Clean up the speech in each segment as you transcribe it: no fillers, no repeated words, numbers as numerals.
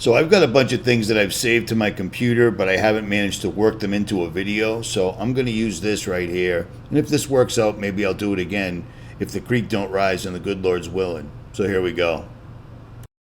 So I've got a bunch of things that I've saved to my computer, but I haven't managed to work them into a video. So I'm going to use this right here. And if this works out, maybe I'll do it again if the creek don't rise and the good Lord's willing. So here we go.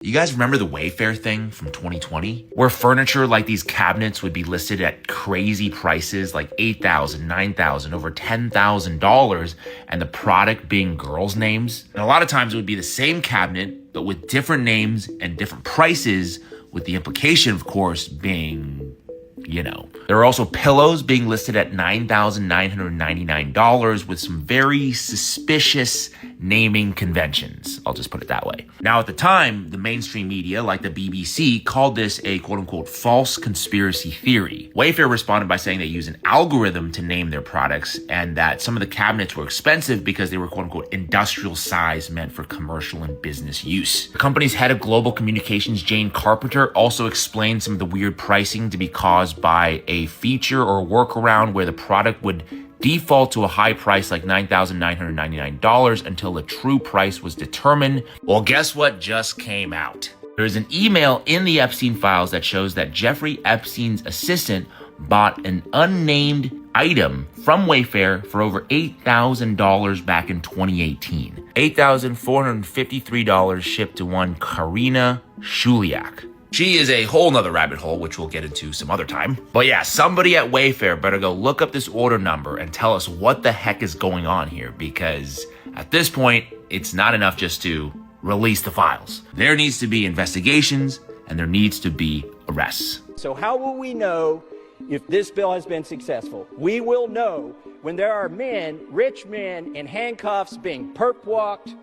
You guys remember the Wayfair thing from 2020? Where furniture like these cabinets would be listed at crazy prices like $8,000, $9,000, over $10,000, and the product being girls' names? And a lot of times it would be the same cabinet, but with different names and different prices, with the implication, of course, being, you know. There are also pillows being listed at $9,999 with some very suspicious naming conventions. I'll just put it that way. Now, at the time, the mainstream media, like the BBC, called this a quote-unquote false conspiracy theory. Wayfair responded by saying they use an algorithm to name their products and that some of the cabinets were expensive because they were quote-unquote industrial size meant for commercial and business use. The company's head of global communications, Jane Carpenter, also explained some of the weird pricing to be caused by a feature or workaround where the product would default to a high price like $9,999 until the true price was determined. Well, guess what just came out? There's an email in the Epstein files that shows that Jeffrey Epstein's assistant bought an unnamed item from Wayfair for over $8,000 back in 2018. $8,453 shipped to one Karina Shuliak. She is a whole nother rabbit hole, which we'll get into some other time. But yeah, somebody at Wayfair better go look up this order number and tell us what the heck is going on here, because at this point, it's not enough just to release the files. There needs to be investigations and there needs to be arrests. So how will we know if this bill has been successful? We will know when there are men, rich men in handcuffs being perp walked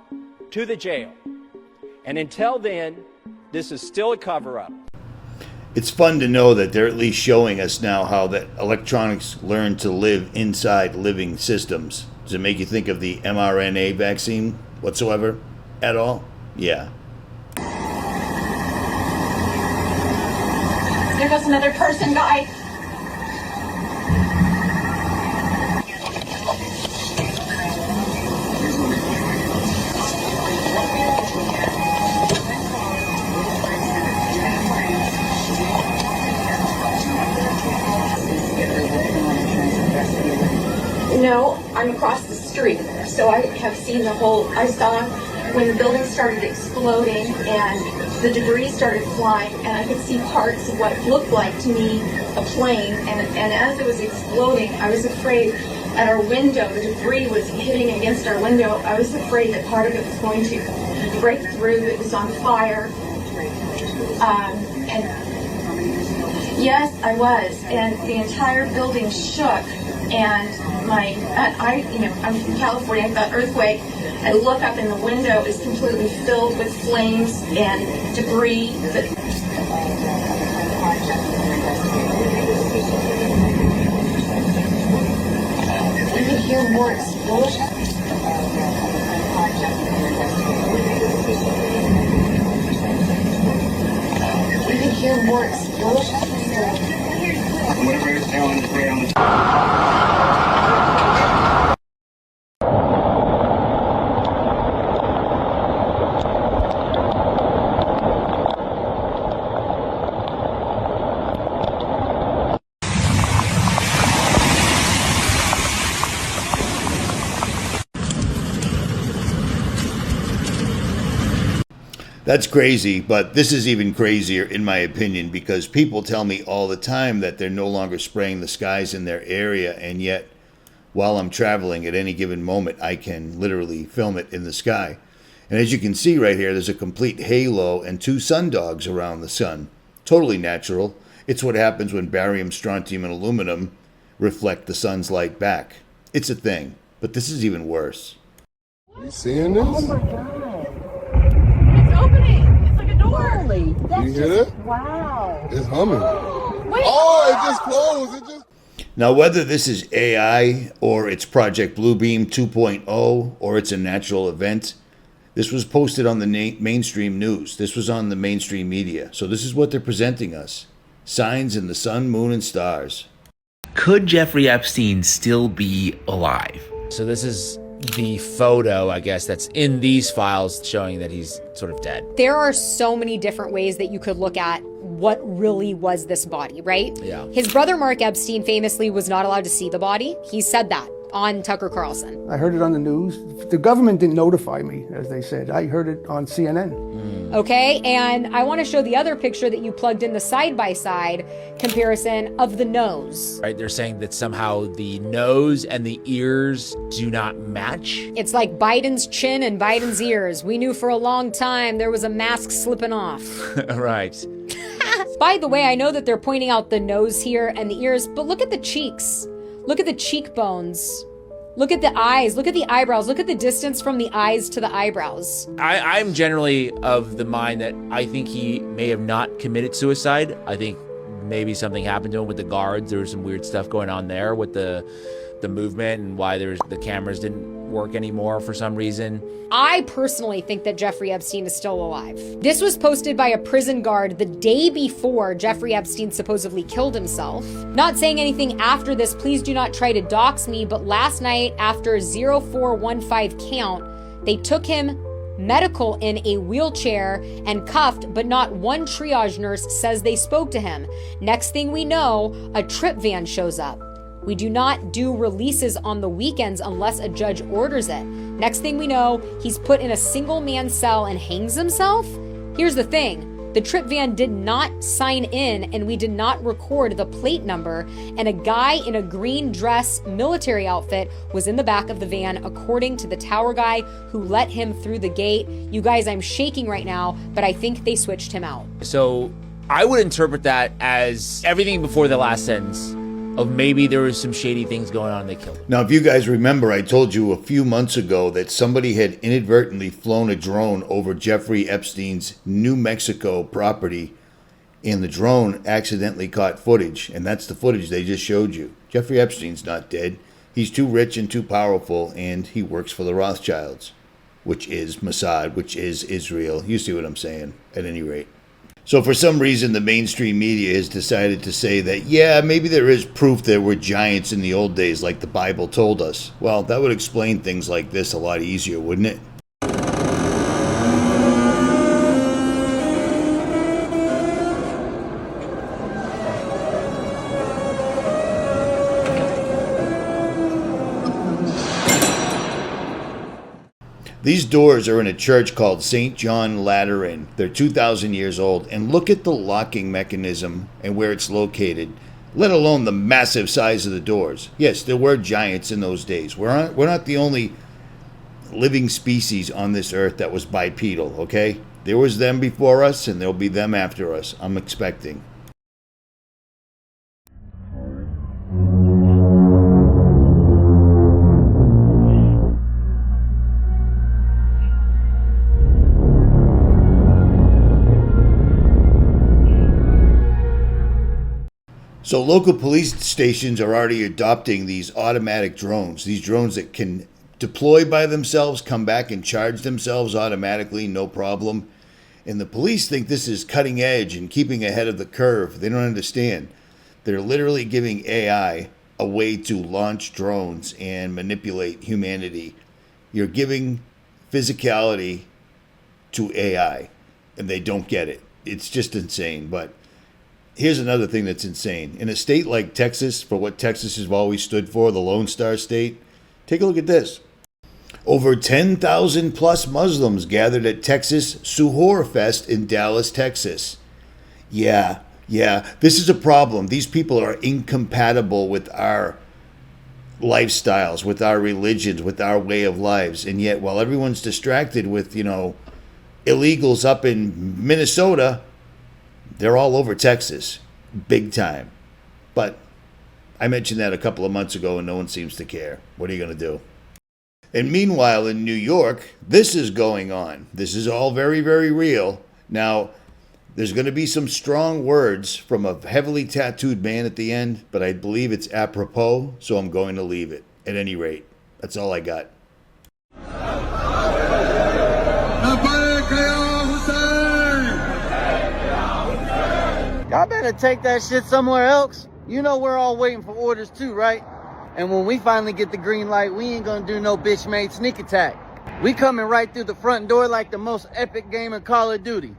to the jail. And until then, this is still a cover-up. It's fun to know that they're at least showing us now how that electronics learn to live inside living systems. Does it make you think of the mRNA vaccine whatsoever? At all? Yeah. There goes another person, guys. No, I'm across the street, so I have seen the whole, I saw when the building started exploding and the debris started flying, and I could see parts of what looked like to me a plane, and as it was exploding, I was afraid at our window, the debris was hitting against our window. I was afraid that part of it was going to break through, it was on fire, and yes, I was, and the entire building shook. And I'm from California, I got earthquake. I look up and the window is completely filled with flames and debris. We could hear more explosions. We could hear more explosions. Whatever is down is right on the That's crazy, but this is even crazier in my opinion, because people tell me all the time that they're no longer spraying the skies in their area, and yet while I'm traveling at any given moment, I can literally film it in the sky. And as you can see right here, there's a complete halo and two sun dogs around the sun. Totally natural. It's what happens when barium, strontium, and aluminum reflect the sun's light back. It's a thing, but this is even worse. You seeing this? Oh my God. Opening. It's like a door. Holy, that's you hear that? Wow. It's humming. Wait. Oh, it just closed. It just. Now, whether this is AI or it's Project Bluebeam 2.0 or it's a natural event, this was posted on the mainstream news. This was on the mainstream media. So this is what they're presenting us. Signs in the sun, moon, and stars. Could Jeffrey Epstein still be alive? So this is the photo, I guess, that's in these files showing that he's sort of dead. There are so many different ways that you could look at what really was this body, right? Yeah. His brother Mark Epstein famously was not allowed to see the body. He said that on Tucker Carlson. I heard it on the news. The government didn't notify me, as they said. I heard it on CNN. Okay, and I want to show the other picture that you plugged in, the side-by-side comparison of the nose. Right, they're saying that somehow the nose and the ears do not match. It's like Biden's chin and Biden's ears. We knew for a long time there was a mask slipping off. Right. By the way, I know that they're pointing out the nose here and the ears, but look at the cheeks. Look at the cheekbones. Look at the eyes. Look at the eyebrows. Look at the distance from the eyes to the eyebrows. I'm generally of the mind that I think he may have not committed suicide. I think maybe something happened to him with the guards. There was some weird stuff going on there with the movement and why the cameras didn't work anymore for some reason. I personally think that Jeffrey Epstein is still alive. This was posted by a prison guard the day before Jeffrey Epstein supposedly killed himself. Not saying anything after this, please do not try to dox me, but last night after 0415 count, they took him medical in a wheelchair and cuffed, but not one triage nurse says they spoke to him. Next thing we know, a trip van shows up. We do not do releases on the weekends unless a judge orders it. Next thing we know, he's put in a single man cell and hangs himself. Here's the thing. The trip van did not sign in and we did not record the plate number, and a guy in a green dress military outfit was in the back of the van according to the tower guy who let him through the gate. You guys, I'm shaking right now, but I think they switched him out. So I would interpret that as everything before the last sentence of maybe there was some shady things going on and they killed him. Now, if you guys remember, I told you a few months ago that somebody had inadvertently flown a drone over Jeffrey Epstein's New Mexico property, and the drone accidentally caught footage, and that's the footage they just showed you. Jeffrey Epstein's not dead. He's too rich and too powerful, and he works for the Rothschilds, which is Mossad, which is Israel. You see what I'm saying, at any rate. So for some reason, the mainstream media has decided to say that, yeah, maybe there is proof there were giants in the old days like the Bible told us. Well, that would explain things like this a lot easier, wouldn't it? These doors are in a church called St. John Lateran. They're 2,000 years old, and look at the locking mechanism and where it's located, let alone the massive size of the doors. Yes, there were giants in those days. We're not the only living species on this earth that was bipedal, okay? There was them before us, and there'll be them after us, I'm expecting. So local police stations are already adopting these automatic drones, these drones that can deploy by themselves, come back and charge themselves automatically, no problem. And the police think this is cutting edge and keeping ahead of the curve. They don't understand. They're literally giving AI a way to launch drones and manipulate humanity. You're giving physicality to AI, and they don't get it. It's just insane, but here's another thing that's insane. In a state like Texas, for what Texas has always stood for, the Lone Star State, take a look at this. Over 10,000 plus Muslims gathered at Texas Suhoor Fest in Dallas, Texas. Yeah, this is a problem. These people are incompatible with our lifestyles, with our religions, with our way of lives. And yet, while everyone's distracted with, illegals up in Minnesota, they're all over Texas, big time. But I mentioned that a couple of months ago and no one seems to care. What are you going to do? And meanwhile, in New York, this is going on. This is all very, very real. Now, there's going to be some strong words from a heavily tattooed man at the end, but I believe it's apropos, so I'm going to leave it. At any rate, that's all I got. Y'all better take that shit somewhere else. You know we're all waiting for orders too, right? And when we finally get the green light, we ain't gonna do no bitch-made sneak attack. We coming right through the front door like the most epic game of Call of Duty.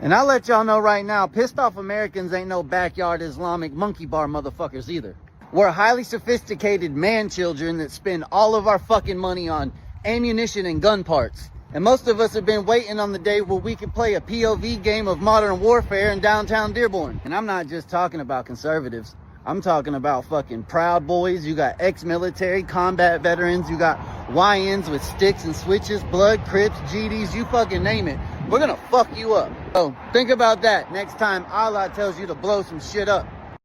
And I'll let y'all know right now, pissed off Americans ain't no backyard Islamic monkey bar motherfuckers either. We're highly sophisticated man-children that spend all of our fucking money on ammunition and gun parts. And most of us have been waiting on the day where we can play a POV game of modern warfare in downtown Dearborn. And I'm not just talking about conservatives. I'm talking about fucking Proud Boys. You got ex-military, combat veterans. You got YNs with sticks and switches, blood, Crips, GDs, you fucking name it. We're gonna fuck you up. So think about that next time Allah tells you to blow some shit up.